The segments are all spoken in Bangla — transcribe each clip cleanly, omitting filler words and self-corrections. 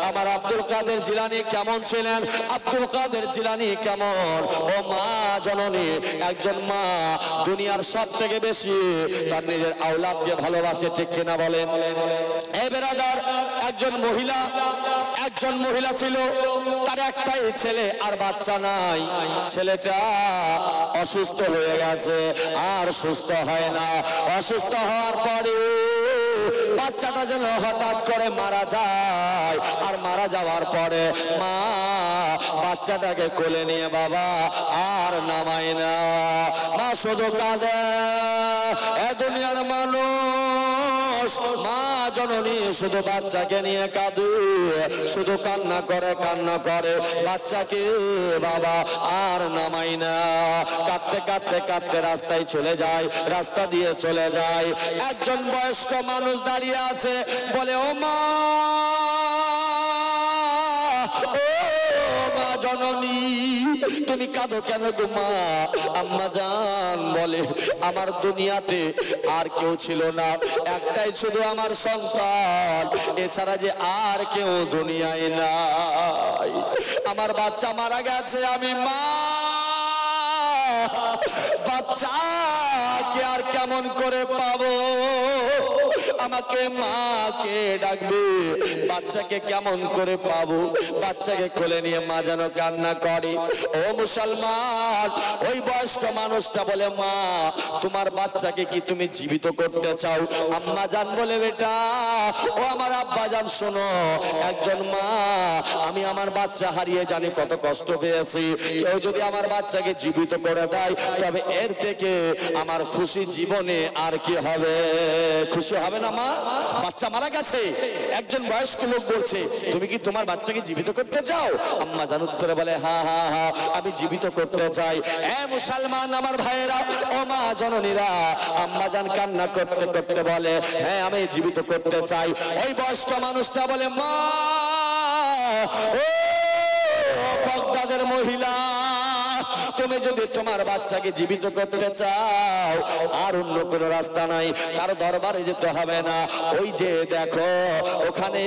আমার আব্দুল কাদের জিলানী কেমন ছিলেন? আব্দুল কাদের জিলানী কেমন? ও মা জননী, একজন মা দুনিয়ার সব থেকে বেশি তার নিজের আওলাদকে ভালোবাসে, ঠিক কিনা বলেন? এই বেরাদার, একজন মহিলা ছিল, তার একটাই ছেলে আর বাচ্চা নাই। ছেলেটা অসুস্থ হয়ে গেছে, আর সুস্থ হয় না। অসুস্থ হওয়ার পরে বাচ্চাটা যেন হঠাৎ করে মারা যায়, আর মারা যাওয়ার পরে মা বাচ্চাটাকে কোলে নিয়ে বাবা আর নামায় না। মা শুধু কাঁদে। এ দুনিয়ার মানুষ, মা জননী শুধু বাচ্চাকে নিয়ে কাঁদে, শুধু কান্না করে বাচ্চাকে বাবা আর নামাই না। কাঁদতে রাস্তায় চলে যায়, রাস্তা দিয়ে চলে যায়। একজন বয়স্ক মানুষ দাঁড়িয়ে আছে, বলে ও মা জননী, তুমি কাঁদো কেন গো মা? আম্মা জান বলে, আমার দুনিয়াতে আর কেউ ছিল না, একটাই শুধু আমার সন্তান, এছাড়া যে আর কেউ দুনিয়ায় নাই। আমার বাচ্চা মারা গেছে, আমি মা বাচ্চাকে আর কেমন করে পাবো? আমাকে মাকে ডাকবে, বাচ্চাকে কেমন করে পাবো? বাচ্চাকে কোলে নিয়ে মা যেন কান্না করে। ও মুসলমান, ওই বয়স্ক মানুষটা বলে, মা তোমার বাচ্চাকে কি তুমি জীবিত করতে চাও? আম্মা জান বলে, বেটা ও আমার আব্বা জান শোনো, একজন মা, আমি আমার বাচ্চা হারিয়ে জানি কত কষ্ট পেয়েছি। কেউ যদি আমার বাচ্চাকে জীবিত করে দেয়, তবে এর থেকে আমার খুশি জীবনে আর কি হবে? খুশি হবে না মা? বাচ্চা মারা গেছে, একজন বয়স্ক লোক বলছে, তুমি কি তোমার বাচ্চাকে জীবিত করতে চাও? আম্মা জান উত্তরে বলে, হ্যাঁ হ্যাঁ হ্যাঁ, আমি জীবিত করতে চাই। এ মুসলমান আমার ভাইয়েরা, ও মা জননীরা, আম্মা জান কান্না করতে করতে বলে, হ্যাঁ আমি জীবিত করতে চাই। ওই বয়স্ক মানুষটা বলে, মা ও বগদাদের মহিলা, তুমি যদি তোমার বাচ্চাকে জীবিত করতে চাও, আর অন্য কোনো রাস্তা নাই, কারো দরবারে যেতে হবে না। ওই যে দেখো ওখানে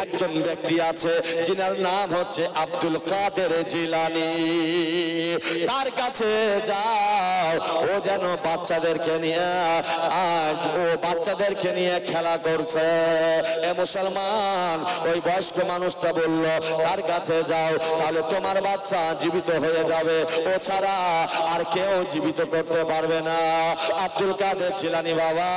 একজন ব্যক্তি আছে, যিনার নাম হচ্ছে আব্দুল কাদের জিলানী, তার কাছে যাও। ও যেন বাচ্চাদেরকে নিয়ে খেলা করছে। এ মুসলমান, ওই বয়স্ক মানুষটা বলল, তার কাছে যাও, তাহলে তোমার বাচ্চা জীবিত হয়ে যাবে, ও ছাড়া আর কেউ জীবিত করতে পারবে না। আব্দুল কাদের জিলানী বাবা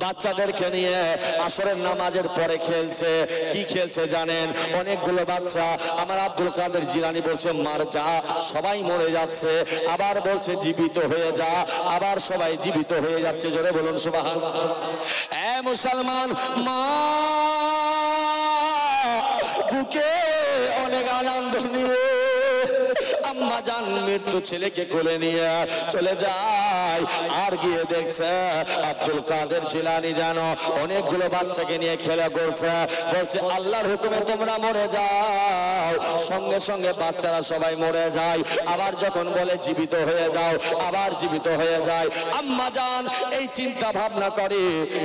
বাচ্চাদেরকে নিয়ে আসরের নামাজের পরে খেলছে। কি খেলছে জানেন? অনেকগুলো বাচ্চা। আমার আব্দুল কাদের জিলানী বলছে, মার যা, সবাই মরে যাচ্ছে। আবার বলছে জীবিত হয়ে যা, আবার সবাই জীবিত হয়ে যাচ্ছে। জোরে বলুন সুবহানাল্লাহ। এ মুসলমান, মা বুকে অনেক আনন্দ নিয়ে আম্মা জান মৃত্যু ছেলেকে কোলে নিয়ে চলে যায়। আর গিয়ে দেখছে আব্দুল কাদের জিলানী জানো অনেকগুলো বাচ্চাকে নিয়ে খেলা করছে। বলছে, আল্লাহর হুকুমে তোমরা মরে যাও। সঙ্গে সঙ্গে বাচ্চারা সবাই মরে যায়। আবার যখন বলে জীবিত হয়ে যাও, আবার জীবিত হয়ে যায়। আম্মা জান এই চিন্তা ভাবনা করে,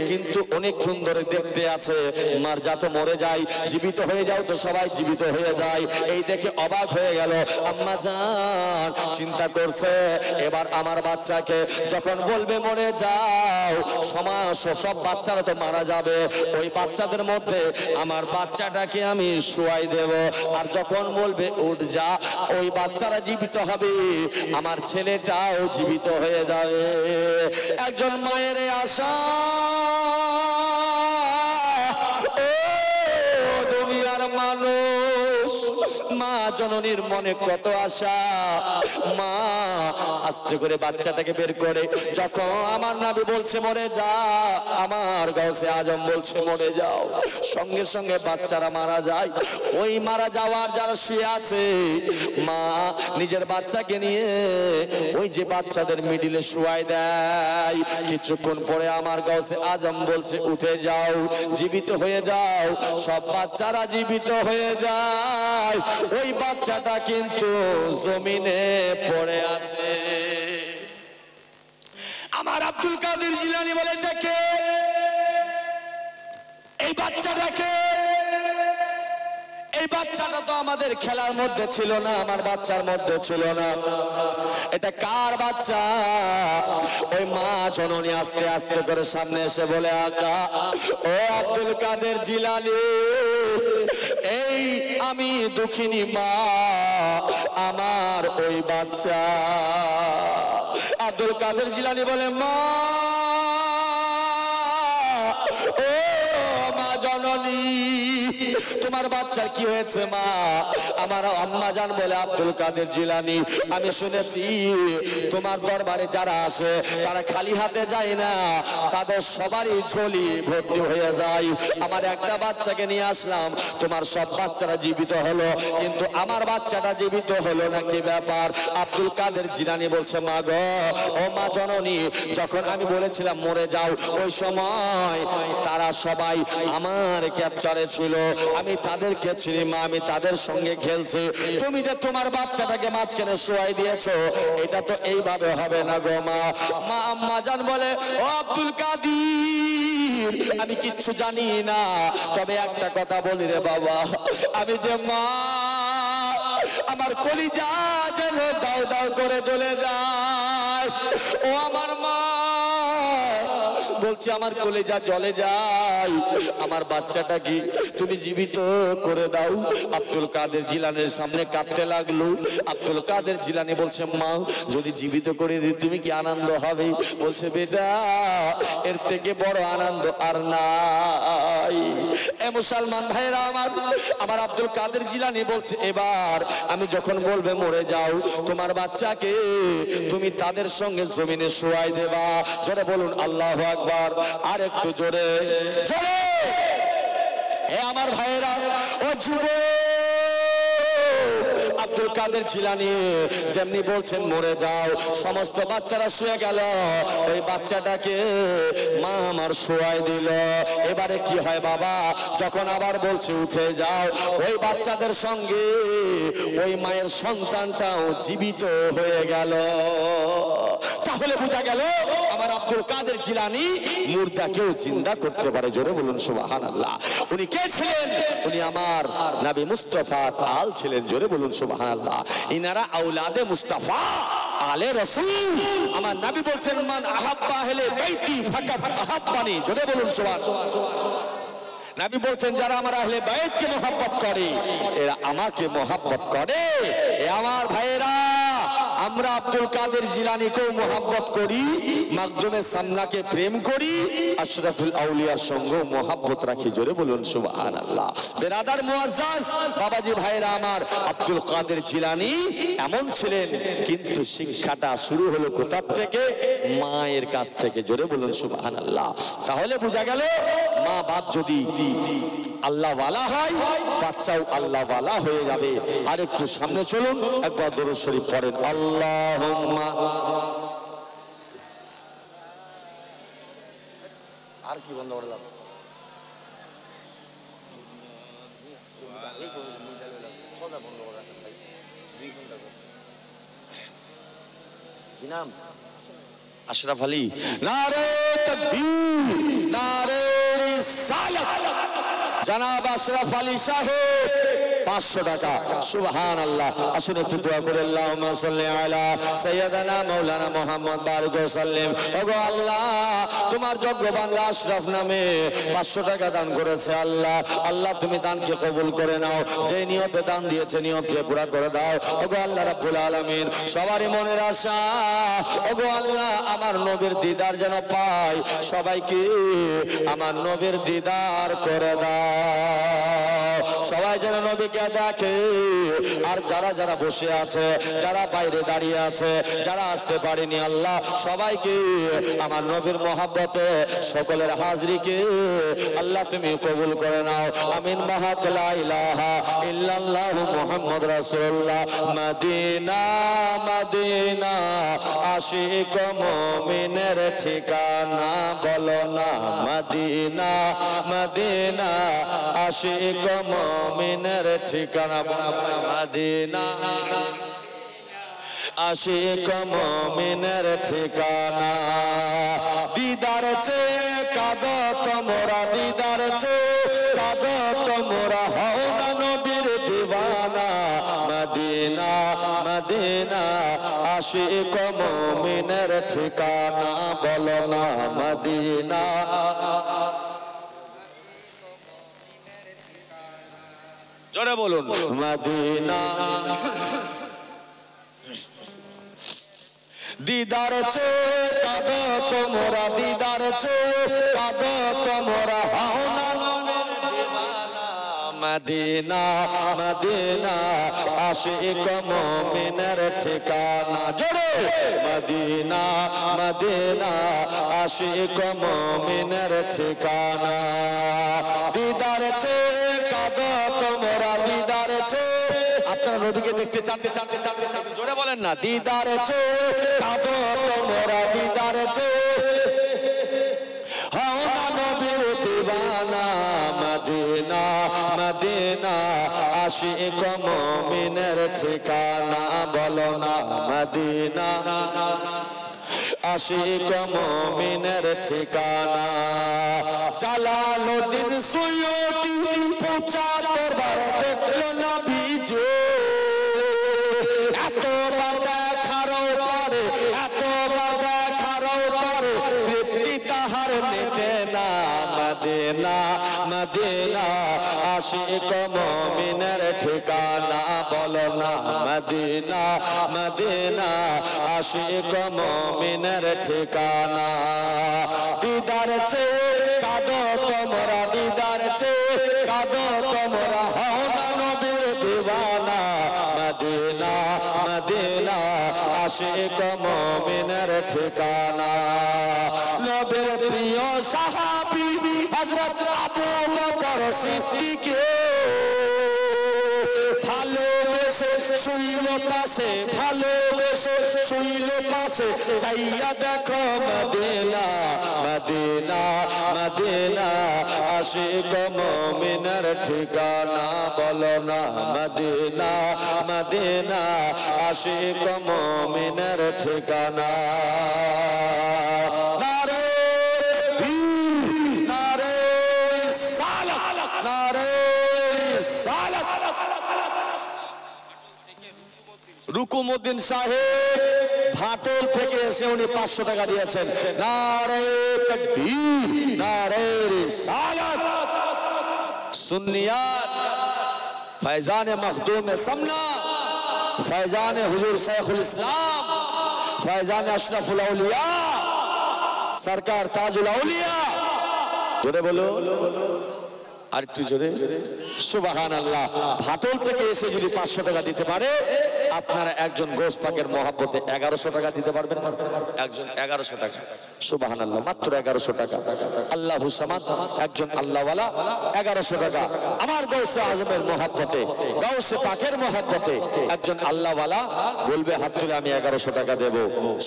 কিন্তু অনেকক্ষণ ধরে দেখতে আছে, মার যা তো মরে যায়, জীবিত হয়ে যাও তো সবাই জীবিত হয়ে যায়। এই দেখে অবাক হয়ে গেল। আম্মা জান চিন্তা করছে, এবার আমার বাচ্চাকে যখন বলবে মরে যাও, সব বাচ্চারা তো মারা যাবে, ওই বাচ্চাদের মধ্যে আমার বাচ্চাটাকে আমি শুয়াই দেব। আর যখন বলবে উঠ যা, ওই বাচ্চারা জীবিত হবে, আমার ছেলেটাও জীবিত হয়ে যাবে। একজন মায়ের আশা, ও দুনিয়ার মানুষ, মা জননীর মনে কত আশা। মা আস্তে করে বাচ্চাটাকে বের করে, যখন আমার নবী বলছে মরে যা, আমার গাউসে আজম বলছে মরে যাও, সঙ্গে সঙ্গে বাচ্চারা মারা যায়। ওই মারা যাওয়ার যারা শুয়ে আছে, মা নিজের বাচ্চাকে নিয়ে ওই যে বাচ্চাদের মিডিলে শুয়াই দেয়। কিছুক্ষণ পরে আমার গাউসে আজম বলছে উঠে যাও, জীবিত হয়ে যাও। সব বাচ্চারা জীবিত হয়ে যায়, ওই বাচ্চাটা কিন্তু জমিনে পড়ে আছে। আমার আব্দুল কাদের জিলানী বলে, দেখে এই বাচ্চাটাকে বাচ্চাটা তো আমাদের খেলার মধ্যে ছিল না, আমার বাচ্চার মধ্যে ছিল না। এটা কার বাচ্চা? ওই মা জননী আস্তে আস্তে করে সামনে এসে বলে, আকা ও আব্দুল কাদের জিলানী, এই আমি দুঃখিনী মা, আমার ওই বাচ্চা। আব্দুল কাদের জিলানী বলে, মা ও মা জননী, তোমার বাচ্চার কি হয়েছে মা? আমার আম্মা জান বলে, আব্দুল কাদের জিলানী, আমি শুনেছি তোমার দরবারে যারা আসে তারা খালি হাতে যায় না, তাদের সবারই ঝোলি ভর্তি হয়ে যায়। আমার একটা বাচ্চাকে নিয়ে আসলাম, তোমার সব বাচ্চারা জীবিত হলো, কিন্তু আমার বাচ্চাটা জীবিত হলো না, কি ব্যাপার? আব্দুল কাদের জিলানী বলছে, মা গো, ও মা জননী, যখন আমি বলেছিলাম মরে যাও, ওই সময় তারা সবাই আমার ক্যাপচারে ছিল, আমি তাদেরকে চিনি মা, আমি তাদের সঙ্গে খেলছি। তুমি যে তোমার বাচ্চাটাকে মাঝখানে শোয়াই দিয়েছো, এটা তো এইভাবে হবে না গো মা। মা আম্মা জান বলে, ও আব্দুল কাদের, আমি কিচ্ছু জানি না, তবে একটা কথা বলি রে বাবা, আমি যে মা, আমার কলিজা যেন দাও দাও করে চলে যায়। ও আমার মা, বলছি আমার কলিজা জ্বলে যায়, আমার বাচ্চাটা কি তুমি জীবিত করে দাও। আব্দুল কাদের জিলানের সামনে কাঁদতে লাগলো। আব্দুল কাদের জিলানী বলছে, মা যদি জীবিত করে দিই তুমি কি আনন্দ হবে? বলছে, বেটা এর থেকে বড় আনন্দ আর নাই। এ মুসলমান ভাইরা আমার, আমার আব্দুল কাদের জিলানী বলছে, এবার আমি যখন বলবে মরে যাও, তোমার বাচ্চাকে তুমি তাদের সঙ্গে জমিনে শোয়াই দেবা। জোরে বলুন আল্লাহু আকবার, আর একটু জোরে জোরে। এ আমার ভাইয়েরা, ও যুবক, আব্দুল কাদের জিলানী যেমনি বলছেন মরে যাও, সমস্ত বাচ্চারা শুয়ে গেল, ওই বাচ্চাটাকে মা আমার শোয়াই দিল। এবারে কি হয় বাবা? যখন আবার বলছে উঠে যাও, ওই বাচ্চাদের সঙ্গে ওই মায়ের সন্তানটাও জীবিত হয়ে গেল। তাহলে বোঝা গেল আমার আব্দুল কাদের জিলানী মুর্দাকেও জিন্দা করতে পারে। জোরে বলুন সুবহানাল্লাহ। উনি কে ছিলেন? উনি আমার নবী মুস্তাফা আল ছিলেন। জোরে বলুন সুবহানাল্লাহ। ইনারা আওলাদে মুস্তাফা আলে রাসূল। আমার নবী বলছেন, মান আহাব্বা আহলে বাইতি ফাকাত আহাব্বানি। জোরে বলুন সুবহানাল্লাহ। নবী বলছেন, যারা আমার আহলে বাইতকে মহব্বত করে এরা আমাকে মহব্বত করে। এ আমার ভাইয়েরা, আমরা আব্দুল কাদের জিলানীকেও মহব্বত করি, মাকদুমে সামনাকে প্রেম করি, আশরাফুল আউলিয়ার সঙ্গে মহব্বত রাখি। জোরে বলুন সুবহানাল্লাহ। বেরাদার মুআজ্জাজ বাবাজি ভাইরা আমার, আব্দুল কাদের জিলানী এমন ছিলেন, কিন্তু শিক্ষাটা শুরু হলো কোথা থেকে? মায়ের কাছ থেকে। জোরে বলুন সুবহানাল্লাহ। তাহলে বোঝা গেল মা বাপ যদি আল্লাহ ওয়ালা হয়, বাচ্চাও আল্লাহ ওয়ালা হয়ে যাবে। আর একটু সামনে চলুন, একবার দরুদ শরীফ পড়েন। আল্লাহুম্মা। আর কি বন্ধ করলাম? কি নাম? আশরাফ আলী। নারে তাকবীর, নারে রিসালাত। জনাব আশরাফ আলী সাহেব 500 টাকা। সুবহানাল্লাহ। আসুন একটু দোয়া করে, আল্লাহুম্মা সাল্লি আলা সাইয়্যিদানা মাওলানা মুহাম্মদ বারিক ওয়া সাল্লিম। ওগো আল্লাহ, তোমার যোগ্য বান্দা আশরাফ নামে 500 টাকা দান করেছে। আল্লাহ, আল্লাহ তুমি দানকে কবুল করে নাও। যে নিয়তে দান দিয়েছে নিয়তকে পুরা করে দাও। ওগো আল্লাহ রাব্বুল আলামিন, সবারই মনের আশা, ওগো আল্লাহ আমার নবীর দিদার যেন পাই, সবাইকে আমার নবীর দিদার করে দাও। সবাই যেন নবীকে দেখে। আর যারা যারা বসে আছে, যারা বাইরে দাঁড়িয়ে আছে, যারা আসতে পারেনি, আল্লাহ সবাইকে আমার নবীর মহব্বতে সকলের হাজরিকে আল্লাহ তুমি কবুল করে নাও। আমিন। বাহাক লা ইলাহা ইল্লাল্লাহু মুহাম্মদ রাসূলুল্লাহ। মদিনা মদিনা আশিক মুমিনের ঠিকানা, বলো না মদিনা মদিনা আশিক মুমিনের ঠিকানা, মদিনা আশিক মুমিনের ঠিকানা। দিদার চেয়ে কাঁদো তোমরা, দিদার চেয়ে কাঁদো তোমরা, হও না নবীর দিওয়ানা। মদিনা আশিক মুমিনের ঠিকানা বলো না মদিনা জোরে বলুন মদিনা दीदार छे कादो तोमरा दीदार छे कादो तोमरा हाओना मदीना मदीना आशिक मोमिनेर ठिकाना जोरे मदीना मदीना आशिक मोमिनेर ठिकाना दीदार छे कादो तोमरा दीदार छे আপনারা নবীকে দেখতে চাইতে চাইতে চাইতে চাইতে জোরে বলেন না दीदार छे কাঁদো তোমরা दीदार छे হাও না নবীর দিওয়ানা মদিনা মদিনা আশিক মুমিনের ঠিকানা বলো না মদিনা আশিক মুমিনের ঠিকানা জালালউদ্দিন সুয়ুতি পূজা দরবার দেখলো নবী যে এতবার দেখার পরে এতবার দেখার পরে তৃপ্তি তাহার মেটে না মদিনা মদিনা আশিক মুমিনের ঠিকানা বলো না মদিনা মদিনা আশিক মুমিনের ঠিকানা दीदार छे कादो तोमरा दीदार छे कादो तोमरा हाओ ना नबीर दीवाना मदीना मदीना आशिक मुमिनेर ठिकाना नबीर प्रिय साहाबी हजरत अबू बकर सिद्दीक ভালোবেসে শুইল পাশে ভালোবেসে শুইল পাশে চাইয়া দেখো মদিনা মদিনা মদিনা আশিক মুমিনের ঠিকানা বলো না মদিনা মদিনা আশিক মুমিনের ঠিকানা নারে তাকবীর নারে সালাত নারে সালাত রুকুমউদ্দিন সাহেব ভাটল থেকে এসে উনি 500 টাকা দিয়েছেন নারে তাকবীর নারে রিসালাত সুন্নিয়াত ফয়জান মখদুম সমনা ফয়জান হুজুর শেখুল ইসলাম ফয়জান আশরাফুল আউলিয়া সরকার তাজুল আউলিয়া জোরে বলো আর একটু জোরে সুবহানাল্লাহ ভাটল থেকে এসে যদি 500 টাকা দিতে পারে আপনারা একজন গোশ পাকের মহব্বতে 1100 টাকা দিতে পারবেন একজন 1100 টাকা সুবহানাল্লাহ মাত্র 1100 টাকা আল্লাহু সামাদ একজন আল্লাহওয়ালা 1100 টাকা আমার গৌসে আজমের মহব্বতে গৌসে পাকের মহব্বতে একজন আল্লাহওয়ালা বলবে হাত তুলে আমি 1100 টাকা দেব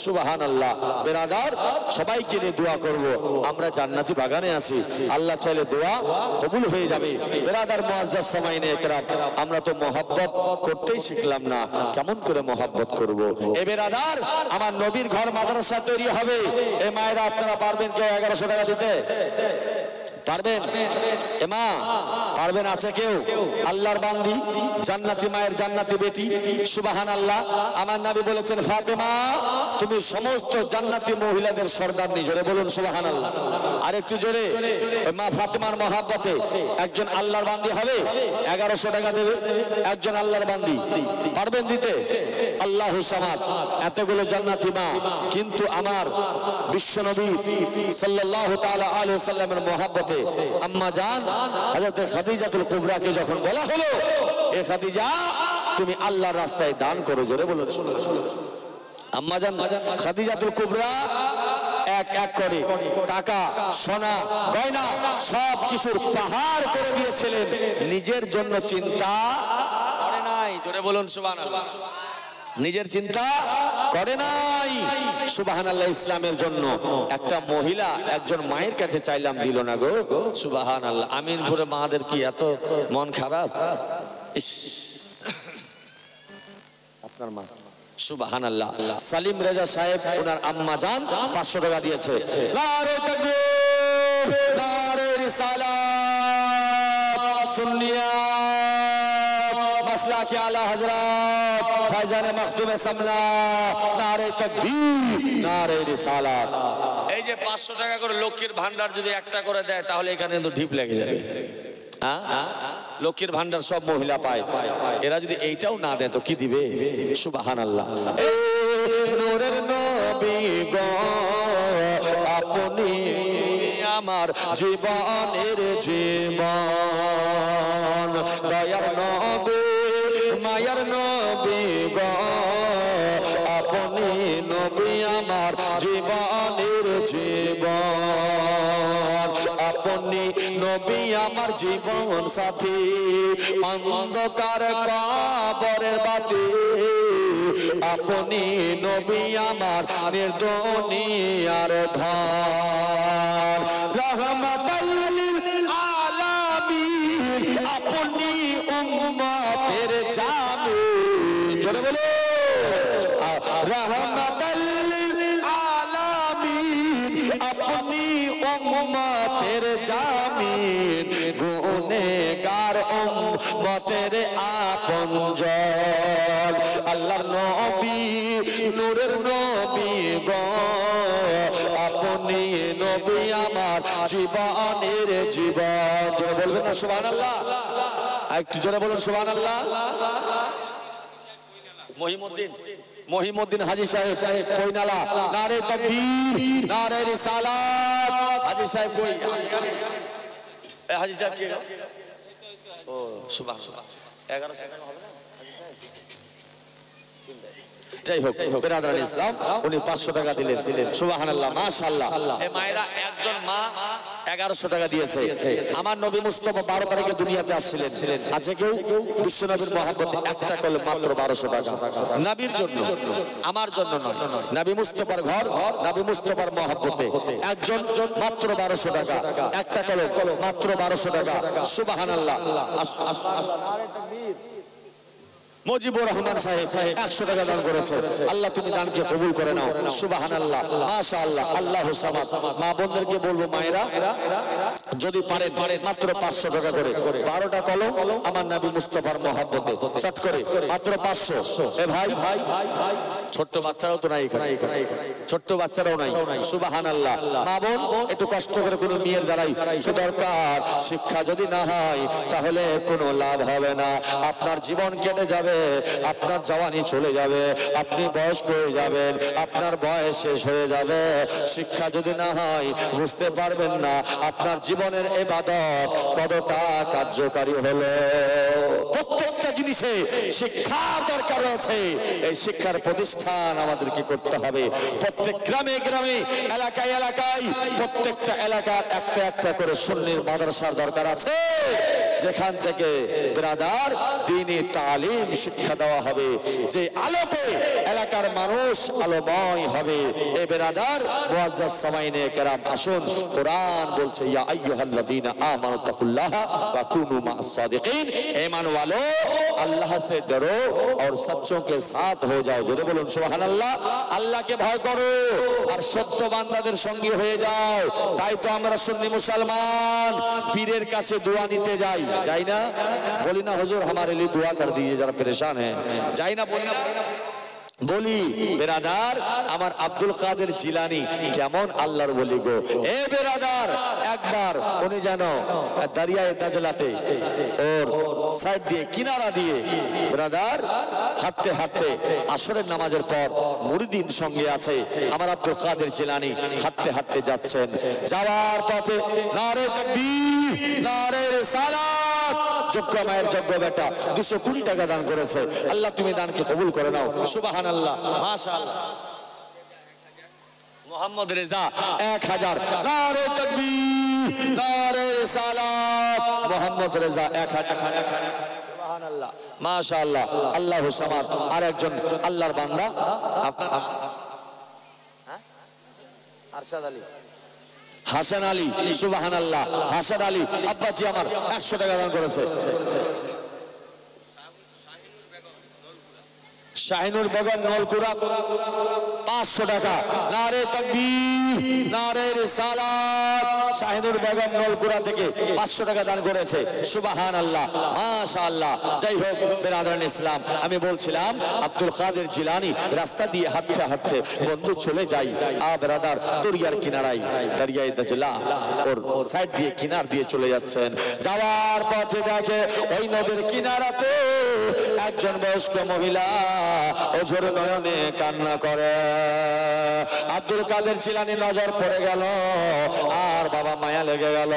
সুবহানাল্লাহ বিরাদার সবাইকে নিয়ে দোয়া করব আমরা জান্নাতি বাগানে আছি আল্লাহ চাইলে দোয়া কবুল হয়ে যাবে বিরাদার মুআজ্জাজ সামাইনে ইকরাম আমরা তো মহব্বত করতেই শিখলাম না কেমন করে মহব্বত করব এ বিরাদার আমার নবীর ঘর মাদ্রাসা তৈরি হবে এ মায়েরা আপনারা পারবেন কেউ 1100 টাকা দিতে পারবেন এমা পারবেন আছে কেউ আল্লাহর বান্দি জান্নাতি মায়ের জান্নাতি বেটি সুবহানাল্লাহ আমার নবী বলেছেন ফাতেমা তুমি সমস্ত জান্নাতি মহিলাদের সর্দারনি জোরে বলুন সুবহানাল্লাহ আর একটু জোরে মা ফাতেমার মহব্বতে একজন আল্লাহর বান্দি হবে 1100 টাকা দেবে একজন আল্লাহর বান্দি পারবেন দিতে আল্লাহু সামাদ এতগুলো জান্নাতি মা কিন্তু আমার বিশ্বনবী সাল্লাল্লাহু তাআলা আলাইহি ওয়াসাল্লামের মহব্বতে আম্মা জান হযরত খাদিজাতুল কুবরাকে যখন বলা হলো এ খাদিজা তুমি আল্লাহর রাস্তায় দান করো জোরে বলো আম্মা জান খাদিজাতুল কুবরা এক এক করে টাকা সোনা গয়না সব কিছুর পাহাড় করে দিয়েছিলেন নিজের জন্য চিন্তা করে নাই জোরে বলুন সুবহানাল্লাহ নিজের চিন্তা করে নাই সুবহানাল্লাহ ইসলামের জন্য একটা মহিলা একজন মায়ের কাছে চাইলাম দিল না গো সুবহানাল্লাহ আমিনপুরে মাদের কি এত মন খারাপ ইস আপনার মা সুবহানাল্লাহ সালিম রেজা সাহেব ওনার আম্মা জান 500 টাকা দিয়েছে নারে তাকবীর নারে রিসালাত সুন্নিয়াত মাসলাকে আলা হযরত ফায়জানে মখদুমে সামনা, নারে তাকবীর, নারে রিসালাত। এই যে 500 টাকা করে লক্ষ্মীর ভান্ডার যদি একটা করে দেয় তাহলে এখানে কিন্তু ঢিপ লেগে যাবে। লক্ষ্মীর ভান্ডার সব মহিলা পায়, এরা যদি এইটাও না দেয় তো কি দিবে? সুবহানাল্লাহ। নূরের নবী গো আপনি আমার জীবনের জীবন, দয়ার নবী মায়ার নবী গো আপনি নবী আমার জীবনের জীবন, আপনি নবী আমার জীবন সাথী, অন্ধকার কবরের বাতি, আপনি নবী আমার নির্দুনিয়ার ধন, রহমাতাল লিল আলামিন আপনি উম্মতের জামিন, জোরে বলো রহমাতাল লিল আলামিন আপনি উম্মতের জামিন, গুনেহগার উম্মতের আপনজন, আল্লাহর নবী নূরের নবী গো আপনি নবী আমার জীবনের জীবন। জোরে বলবেন না সুবহানাল্লাহ? একটু জোরে বলুন সুবহানাল্লাহ। মহিমউদ্দিন হাজী সাহেব পয়নালা, নারে তাকবীর, নারে রিসালাত। হাজী সাহেব কই? হাজী সাহেব কে? ও সুবহানাল্লাহ। 1100 টাকা হবে না? যাই হোক বিরাদরান ইসলাম উনি 500 টাকা দিলেন। সুবহানাল্লাহ, মাশাআল্লাহ। এই মায়েরা একজন মা 1100 টাকা দিয়েছে। আমার নবী মুস্তাফা 12 তারিখে দুনিয়াতে আসছিলেন, আছে কেউ? বিশ্ব নবীর মহব্বতে একটা কলম মাত্র 1200 টাকা, নবীর জন্য, আমার জন্য নয়, নবী মুস্তাফার ঘর, নবী মুস্তাফার মহব্বতে একজন মাত্র 1200 টাকা, একটা কলম মাত্র 1200 টাকা। সুবহানাল্লাহ। মুজিবুর রহমান সাহেব 100 টাকা দান করেছে। আল্লাহ তুমি দানকে কবুল করে নাও। সুবহানাল্লাহ, মাশাআল্লাহ। আল্লাহু সামাদ। মা বোনদেরকে বলবো মায়েরা যদি পারেন মাত্র 500 টাকা করে 12টা কলম আমার নবী মুস্তাফার মহব্বতে চট করে মাত্র 500। এ ভাই ছোট্ট বাচ্চারাও তো নাই এখানে, ছোট্ট বাচ্চারাও নাই। সুবহানাল্লাহ। মা বোন একটু কষ্ট করে কোনো মেয়ের দ্বারাই দরকার শিক্ষা যদি না হয় তাহলে কোনো লাভ হবে না। আপনার জীবন কেটে যাবে, আপনার জওয়ানি চলে যাবে, আপনি বয়স্ক হয়ে যাবেন, আপনার বয়স শেষ হয়ে যাবে। শিক্ষা যদি না হয় বুঝতে পারবেন না আপনার জীবনের ইবাদত কতটা কার্যকারী হলো। প্রত্যেকটা জিনিসে শিক্ষার দরকার রয়েছে। এই শিক্ষার প্রতিষ্ঠান আমাদেরকে করতে হবে। প্রত্যেক গ্রামে গ্রামে, এলাকায় এলাকায়, প্রত্যেকটা এলাকার একটা একটা করে সুন্নির মাদ্রাসার দরকার আছে, যেখান থেকে বিরাদার দ্বীনি তালিম শিক্ষা দেওয়া হবে, যে আলোতে এলাকার মানুষ আলোময় হবে। এ বিরাদার মুআজ্জাজ সামাইনে কেরাম, আসুন কোরআন বলছে ইয়া আইয়ুহাল্লাযীনা আমানু তাকুল্লাহা ওয়া কুনু মা'আস সাদিকিন, ঈমান वालो अल्लाह से डरो और सच्चों के साथ हो जाओ। जोरे बोलুন সুবহানাল্লাহ। আল্লাহকে ভয় করো আর সত্য বান্দাদের সঙ্গী হয়ে যাও। তাই তো আমরা সুন্নি মুসলমান পীরের কাছে দোয়া নিতে যাই, যাই না? বলি না হুজুর हमारे लिए दुआ कर दीजिए जरा परेशान है, যাই না? বলি না? বলি বেরাদার আমার আব্দুল কাদের জিলানী কেমন আল্লাহর ওলি গো। এ বেরাদার একবার উনি জানো দরিয়ায়ে দাজলাতে ওর সাইড দিয়ে কিনারা দিয়ে বেরাদার হাঁটতে হাঁটতে আসরের নামাজের পর মুরিদিন সঙ্গে আছে আমার আব্দুল কাদের জিলানী হাঁটতে হাঁটতে যাচ্ছেন। যাওয়ার পথে নারে তাকবীর, নারে রিসালাত, যোগ্য মায়ের যোগ্য বেটা 220 টাকা দান করেছে। আল্লাহ তুমি দানকে কবুল করে নাও। সুবহানাল্লাহ, মাশাআল্লাহ। মোহাম্মদ রেজা 1000, নারে তাকবীর, নারে রিসালাত, মোহাম্মদ রেজা 1000। সুবহানাল্লাহ, মাশাআল্লাহ। আল্লাহু সামাদ। আর একজন আল্লাহর বান্দা আপনার আরশাদ আলী, হাসান আলী। সুবহানাল্লাহ, হাসান আলী আব্বাজি আমার 100 টাকা দান করেছে। শাহিনুর বেগম নলকুরা 500 টাকা। নারে তাকবীর, নারে রিসালাত, শাহিনুর বেগম নলকুড়া থেকে 500 টাকা দান করেছে। সুবহানাল্লাহ, মাশাআল্লাহ। যাই হোক বিরাদরান ইসলাম, আমি বলছিলাম আব্দুল কাদের জিলানী রাস্তা দিয়ে হাঁটতে হাঁটতে বন্ধু চলে যাই ব্রাদার দরিয়ার কিনারায়, দরিয়ায় দাজলা ওর সাইড দিয়ে কিনার দিয়ে চলে যাচ্ছেন। যাওয়ার পথে দেখে ওই নদীর কিনারাতে একজন বয়স্ক মহিলা অঝোর নয়নে কান্না করে। আব্দুল কাদের জিলানী নজর পড়ে গেল, আর বাবা মায়া লেগে গেল।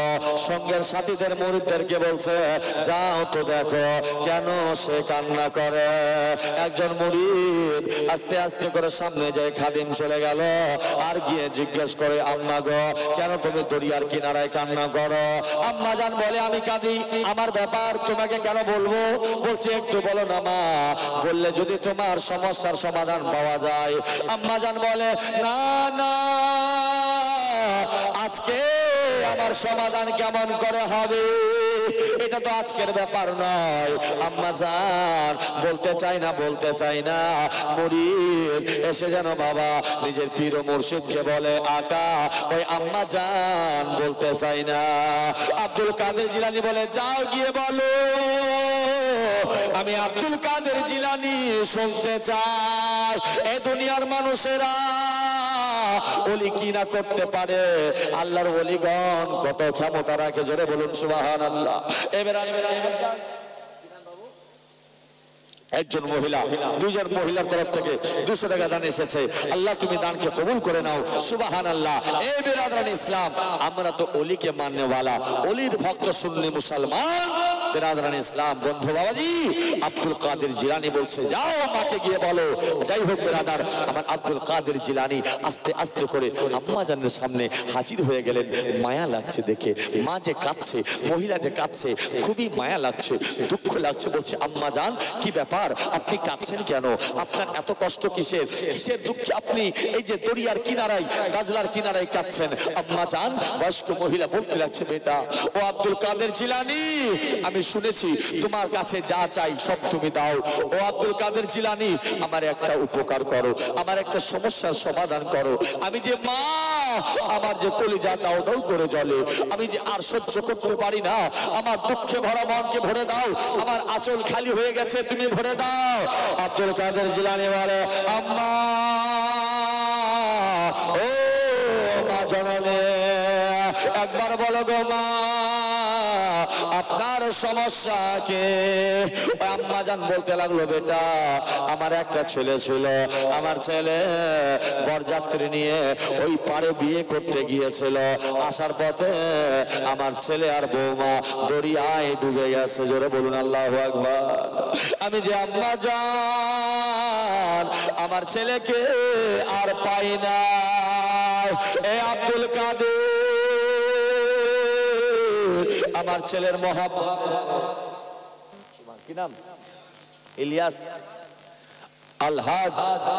সঙ্গের সাথীদের মুরিদদেরকে বলছে, যাও তো দেখো কেন সে কান্না করে। একজন মুরিদ আস্তে আস্তে করে সামনে যায়, খাদিম চলে গেল আর গিয়ে জিজ্ঞেস করে, আম্মা গো কেন তুমি দরিয়ার কিনারায় কান্না করো? আম্মা জান বলে, আমি কাঁদি, আমার ব্যাপার তোমাকে কেন বলবো? বলছে, একটু বলো না মা, বললে যদি তোমার সমস্যার সমাধান পাওয়া যায়। আম্মা জান বলে, না না, আজকে আমার সমাধান কেমন করে হবে? এটা তো আজকের ব্যাপার নয়। আম্মা জান বলতে চাই না। মুরিদ এসে যেন বাবা নিজের পীর ও মুর্শিদকে বলে, আকা ওই আম্মা জান বলতে চাই না। আব্দুল কাদের জিলানী বলে, যাও গিয়ে বলো আমি আব্দুল কাদের জিলানী শুনতে চাই। এ দুনিয়ার মানুষেরা ওলি কি না করতে পারে, আল্লাহর ওলিগণ কত ক্ষমতা রাখে, জোরে বলুন সুবহানাল্লাহ। একজন মহিলা, দুইজন মহিলার তরফ থেকে 200 টাকা দান এসেছে। আল্লাহ তুমি দানকে কবুল করে নাও, সুবহানাল্লাহ। এই বিরাদরান ইসলাম, আমরা তো ওলিকে মাননেওয়ালা, ওলির ভক্ত সুন্নি মুসলমান। বিরাদরান ইসলাম, বন্ধু বাবাজি, আব্দুল কাদের জিলানী বলছে, যাও মাকে গিয়ে বলো। যাই হোক বিরাদার, আমার আব্দুল কাদের জিলানী আস্তে আস্তে করে আম্মা জানের সামনে হাজির হয়ে গেলেন। মায়া লাগছে দেখে, মা যে কাঁদছে, মহিলা যে কাঁদছে, খুবই মায়া লাগছে, দুঃখ লাগছে। বলছে, আম্মা জান কি ব্যাপার, আপনি কাঁদছেন কেন? আপনার এত কষ্ট কিসের দুঃখে আপনি এই যে দরিয়ার কিনারায়, গাজলার কিনারায় কাঁদছেন? আম্মা জান, বয়স্ক মহিলা বলতে লাগছে, বেটা ও আব্দুল কাদের জিলানী, আমি শুনেছি তোমার কাছে যা চাই সব তুমি দাও। ও আব্দুল কাদের জিলানী, আমার একটা উপকার করো, আমার একটা সমস্যার সমাধান করো। আমি যে মা, আমার যে কলিজা দাও দাও করে জ্বলে, আমি যে আর সহ্য করতে পারি না, আমার দুঃখে ভরা মনকে ভরে দাও, আমার আঁচল খালি হয়ে গেছে, তুমি ভরে দাও। আব্দুল কাদের জিলানী বলে, আম্মা ও মা জননী, একবার বলো গো মা, আপনার সমস্যা কে? আম্মা জান বলতে লাগলো, বেটা আমার একটা ছেলে ছিল, আমার ছেলে বরযাত্রী নিয়ে ওই পারে বিয়ে করতে গিয়েছিল, আসার পথে আমার ছেলে আর বৌমা দরিয়ায় ডুবে গেছে। জোরে বলুন আল্লাহু আকবার। আমি যে আম্মা জান আমার ছেলেকে আর পাই না। এ আব্দুল কাদের, আমার ছেলের মহাব্বত, কি নাম? ইলিয়াস, আলহাজ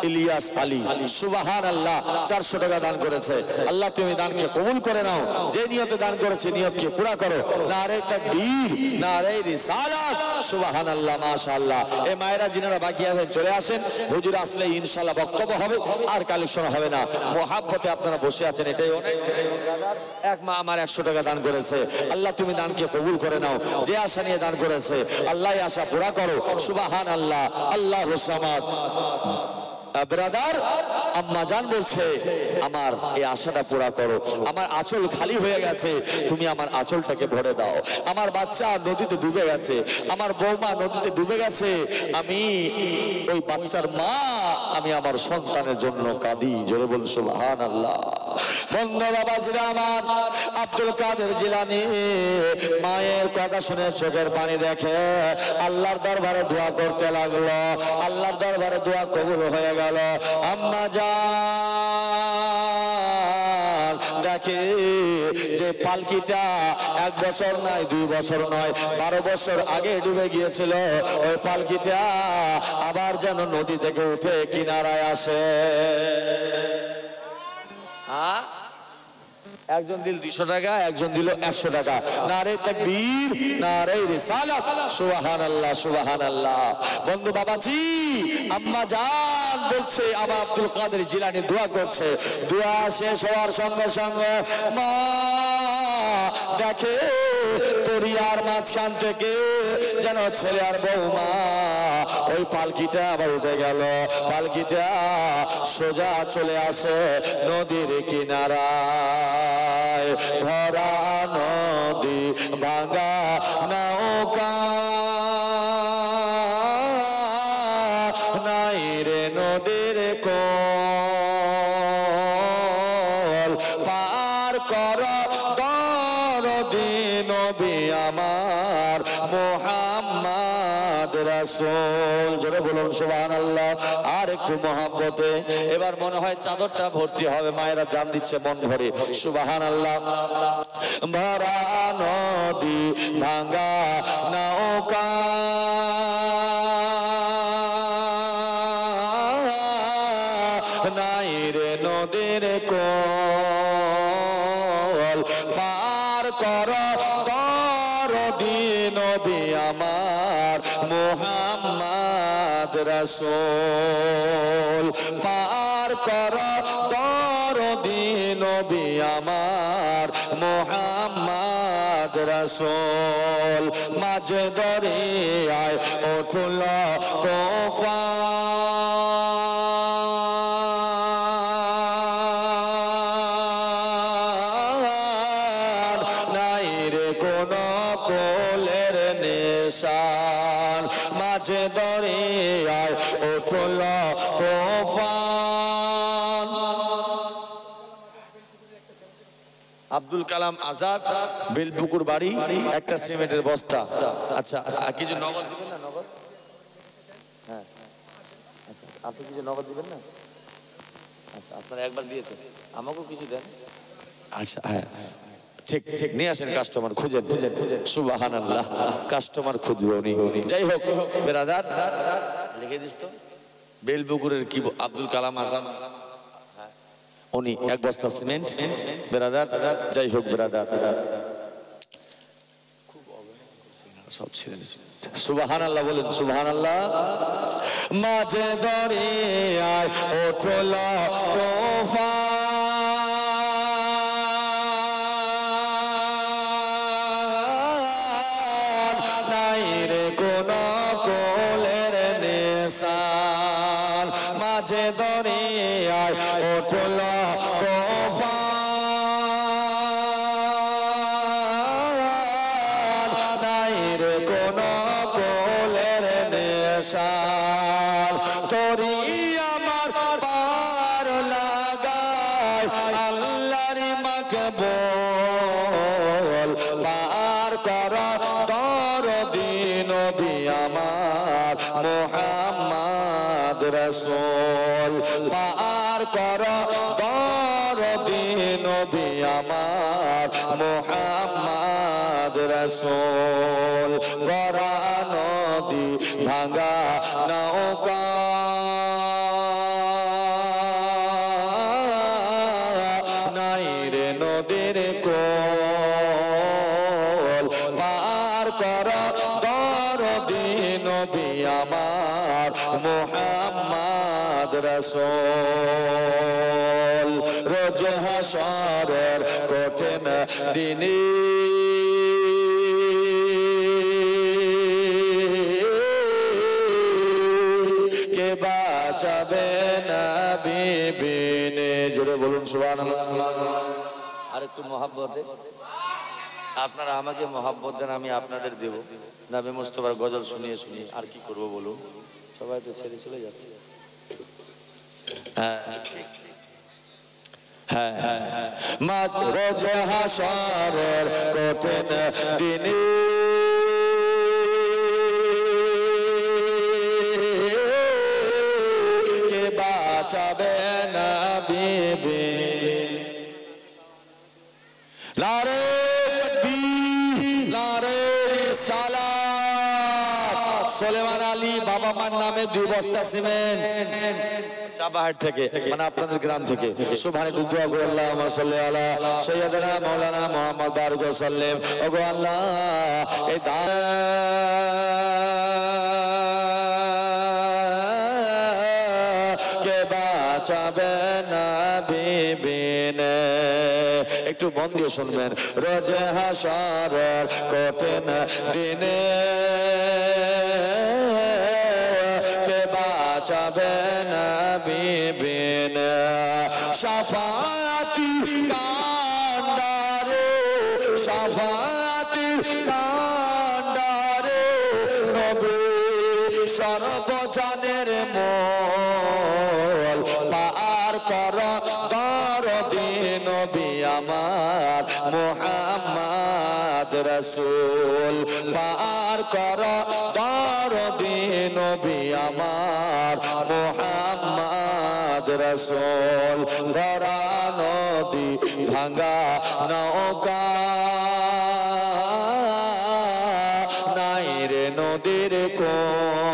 ইলিয়াস আলী, সুবহানাল্লাহ। 400 টাকা দান করেছে। আল্লাহ তুমি দানকে কবুল করে নাও, যে নিয়তে দান করেছে নিয়তকে পুরা করো। নারে তাকবীর, নারে রিসালাত, সুবহানাল্লাহ, মাশাআল্লাহ। এই মায়েরা যিনারা বাকি আছেন চলে আসেন, হুজুর আসলে ইনশাআল্লাহ বক্তব্য হবে, আর কালেকশন হবে না। মোহাব্বতে আপনারা বসে আছেন, এটাই অনেক। এক মা আমার 100 টাকা দান করেছে। আল্লাহ তুমি দানকে কবুল করে নাও, যে আশা নিয়ে দান করেছে আল্লাহ আশা পুরা করো, সুবহানাল্লাহ। আল্লাহুস সামাদ। ব্রাদার, আম্মা জান বলছে, আমার এই আশাটা পুরা করো, আমার আঁচল খালি হয়ে গেছে, তুমি আমার আঁচলটাকে ভরে দাও। আমার বাচ্চা নদীতে ডুবে গেছে, আমার বৌমা নদীতে ডুবে গেছে, আমি ওই বাচ্চার মা, আমি আমার সন্তানের জন্য কাঁদি। জোরে বল সুবহানাল্লাহ। বন্ধু বাবাজিরা আমার, আব্দুল কাদের জিলানী মায়ের কথা শুনে চোখের পানি দেখে, আল্লাহর দরবারে দোয়া করতে লাগলো। আল্লাহর দরবারে দোয়া কবুল হয়ে গেল। আম্মা জান দেখে যে পালকিটা 1 বছর নয়, 2 বছর নয়, 12 বছর আগে ডুবে গিয়েছিল, ওই পালকিটা আবার যেন নদী থেকে উঠে কিনারায় আসে। একজন দিল 200 টাকা, একজন দিল 100 টাকা। নারে তাকবীর, নারে রিসালাত, সুবহানাল্লাহ, সুবহানাল্লাহ। বন্ধু বাবাজি, আম্মা জান বলছে, আমার আব্দুল কাদের জিলানী দোয়া করছে। দোয়া শেষ হওয়ার সঙ্গে সঙ্গে মা দেখে দরিয়ার মাঝখান থেকে যেন ছেলে আর বৌমা ওই পালকিটা আবার উঠে গেল, পালকিটা সোজা চলে আসে নদীর কিনারায়। ভরা নদী ভাঙা নৌকা নাই রে নদীর কোল, পার কর দরদি নবী আমার মুহাম্মদ রাসূল। জোরে বলুন সুবহানাল্লাহ। আর একটু মহব্বতে, এবার মনে হয় চাদরটা ভর্তি হবে, মায়েরা দান দিচ্ছে মন ভরে। সুবহানাল্লাহ। ভরা নদী ভাঙা নৌকা নাই রে নদীর কোল, পার কর দরদি নবী আমার মুহাম্মদ রাসূল। পার কর দরদি নবী আমার মুহাম্মদ রাসূল। মাঝে দরিয়ায় উঠল তুফান, নাই রে কোন কোলের নিশান। মাঝে দরিয়ায় উঠল তুফান। আব্দুল কালাম আজাদ, বেলপুকুর বাড়ি, একটা সিমেন্টের বস্তা। আচ্ছা আচ্ছা, কিছু নগদ দিবেন না? নগদ, হ্যাঁ আচ্ছা, আপনি কিছু নগদ দিবেন না? আচ্ছা, আপনারা একবার দিয়েছেন, আমাকেও কিছু দেন। আচ্ছা হ্যাঁ ঠিক ঠিক, নিয়ে আসেন, কাস্টমার খুঁজেন। সুবহানাল্লাহ, কাস্টমার খুঁজবে উনি। যাই হোক বেরাদার, লিখে দিস তো, বেলপুকুরের কি আব্দুল কালাম আজাদ, উনি এক বস্তা সিমেন্ট বেরাদার। যাই হোক বেরাদার, সব ছেড়ে দিচ্ছে। সুবহানাল্লাহ বলেন সুবহানাল্লাহ। মাঝে দরিয়ায় উঠল তুফান, নাই রে কোন কোলের নিশান। মাঝে দরিয়ায় উঠল তুফান, নাই রে কোন কোলের নিশান। তোরি আমার পার লাগায় আল্লাহর মাকবুল, পার কর দরদি নবী আমার মুহাম্মদ রাসূল। পার কর দরদি নবী আমার মুহাম্মদ রাসূল। ভরা নদী ভাঙা নৌকা নাই রে নদীর কোল, পার কর দরদি নবী আমার মুহাম্মদ রাসূল। রোজ হাশরের কঠিন দিনে কে বাঁচাবে নবী বিনে। জোরে বলুন সুবহানাল্লাহ। আর একটু মহব্বতে, আপনারা আমাকে মহব্বত দেন, আমি আপনাদের দেব। নবী মুস্তাফার গজল শুনিয়ে শুনিয়ে আর কি করব বলুন, সবাই তো ছেড়ে চলে যাচ্ছে। হ্যাঁ হ্যাঁ হ্যাঁ, রোজ হাশরের কঠিন দিনে কে বাঁচাবে নবী বিনে। নারে তাকবীর, নারে সালাত। সুলেমান আলী বাবা মার নামে 2 বস্তা সিমেন্ট চাবাহাট থেকে, মানে আপনাদের গ্রাম থেকে। সুবহানে দুআ করে আল্লাহুম্মা সাল্লি আলা সাইয়্যিদিনা মাওলানা মুহাম্মদ বারিক ওয়া সাল্লিম। ওগো আল্লাহ, এই কে বাঁচাবে নবী বিনে। একটু মন দিয়ে শুনবেন। রোজ হাসরের কঠিন দিনে কে বাঁচাবে নবী বিনে, শাফাতি কান্ডারে শাফাতি কান্ডারে নবী সর্বজনের মোল পার কর দরদি নবী আমার মুহাম্মদ রাসূল, পার কর দরদি নবী আমার মুহাম্মদ রাসূল। ভরা নদী ভাঙা নৌকা নাই রে নদীর কোল,